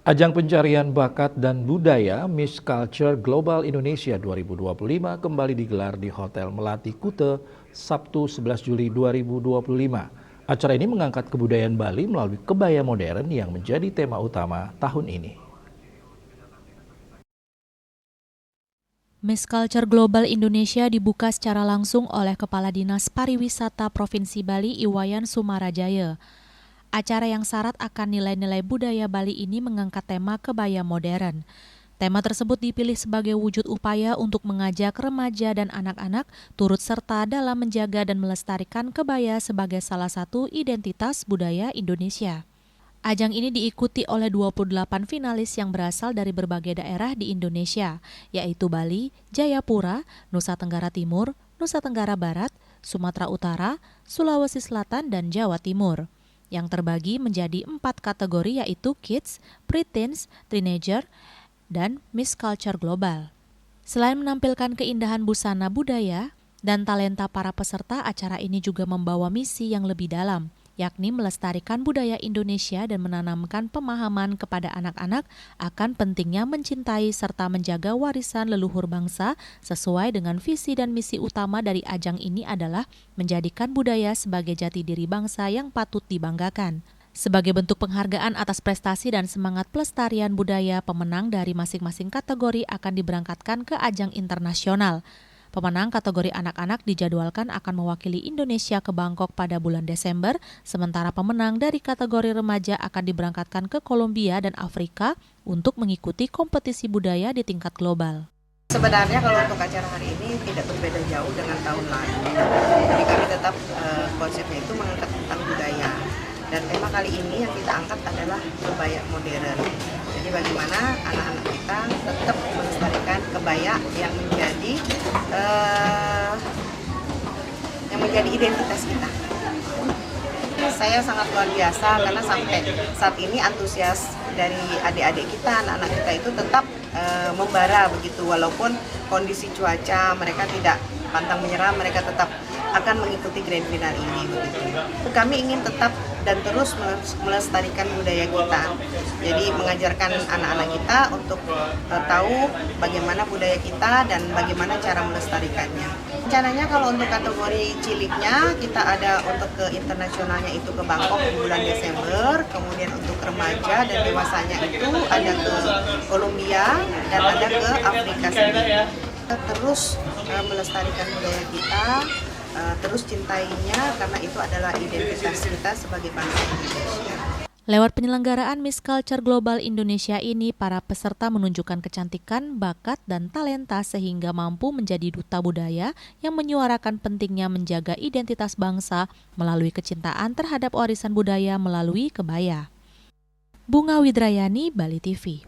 Ajang pencarian bakat dan budaya Miss Culture Global Indonesia 2025 kembali digelar di Hotel Melati Kuta Sabtu 11 Juli 2025. Acara ini mengangkat kebudayaan Bali melalui kebaya modern yang menjadi tema utama tahun ini. Miss Culture Global Indonesia dibuka secara langsung oleh Kepala Dinas Pariwisata Provinsi Bali Iwayan Sumarajaya. Acara yang syarat akan nilai-nilai budaya Bali ini mengangkat tema kebaya modern. Tema tersebut dipilih sebagai wujud upaya untuk mengajak remaja dan anak-anak turut serta dalam menjaga dan melestarikan kebaya sebagai salah satu identitas budaya Indonesia. Ajang ini diikuti oleh 28 finalis yang berasal dari berbagai daerah di Indonesia, yaitu Bali, Jayapura, Nusa Tenggara Timur, Nusa Tenggara Barat, Sumatera Utara, Sulawesi Selatan, dan Jawa Timur. Yang terbagi menjadi 4 kategori yaitu Kids, Preteens, Teenager, dan Miss Culture Global. Selain menampilkan keindahan busana budaya dan talenta para peserta, acara ini juga membawa misi yang lebih dalam, yakni melestarikan budaya Indonesia dan menanamkan pemahaman kepada anak-anak akan pentingnya mencintai serta menjaga warisan leluhur bangsa sesuai dengan visi dan misi utama dari ajang ini adalah menjadikan budaya sebagai jati diri bangsa yang patut dibanggakan. Sebagai bentuk penghargaan atas prestasi dan semangat pelestarian budaya, pemenang dari masing-masing kategori akan diberangkatkan ke ajang internasional. Pemenang kategori anak-anak dijadwalkan akan mewakili Indonesia ke Bangkok pada bulan Desember, sementara pemenang dari kategori remaja akan diberangkatkan ke Kolombia dan Afrika untuk mengikuti kompetisi budaya di tingkat global. Sebenarnya kalau untuk acara hari ini tidak berbeda jauh dengan tahun lalu. Jadi kami tetap konsepnya itu mengangkat tentang budaya. Dan tema kali ini yang kita angkat adalah kebaya modern. Jadi bagaimana anak-anak kita tetap melestarikan kebaya yang menjadi identitas kita. Saya sangat luar biasa karena sampai saat ini antusias dari adik-adik kita, anak-anak kita itu tetap membara begitu, walaupun kondisi cuaca mereka tidak pantang menyerah, mereka tetap akan mengikuti grand final ini begitu. Kami ingin tetap dan terus melestarikan budaya kita. Jadi mengajarkan anak-anak kita untuk tahu bagaimana budaya kita dan bagaimana cara melestarikannya. Rencananya kalau untuk kategori ciliknya kita ada untuk ke internasionalnya itu ke Bangkok di bulan Desember, kemudian untuk remaja dan dewasanya itu ada ke Kolombia dan ada ke Afrika sendiri. Kita terus melestarikan budaya kita, terus cintainya karena itu adalah identitas kita sebagai bangsa Indonesia. Lewat penyelenggaraan Miss Culture Global Indonesia ini, para peserta menunjukkan kecantikan, bakat, dan talenta sehingga mampu menjadi duta budaya yang menyuarakan pentingnya menjaga identitas bangsa melalui kecintaan terhadap warisan budaya melalui kebaya. Bunga Widrayani, Bali TV.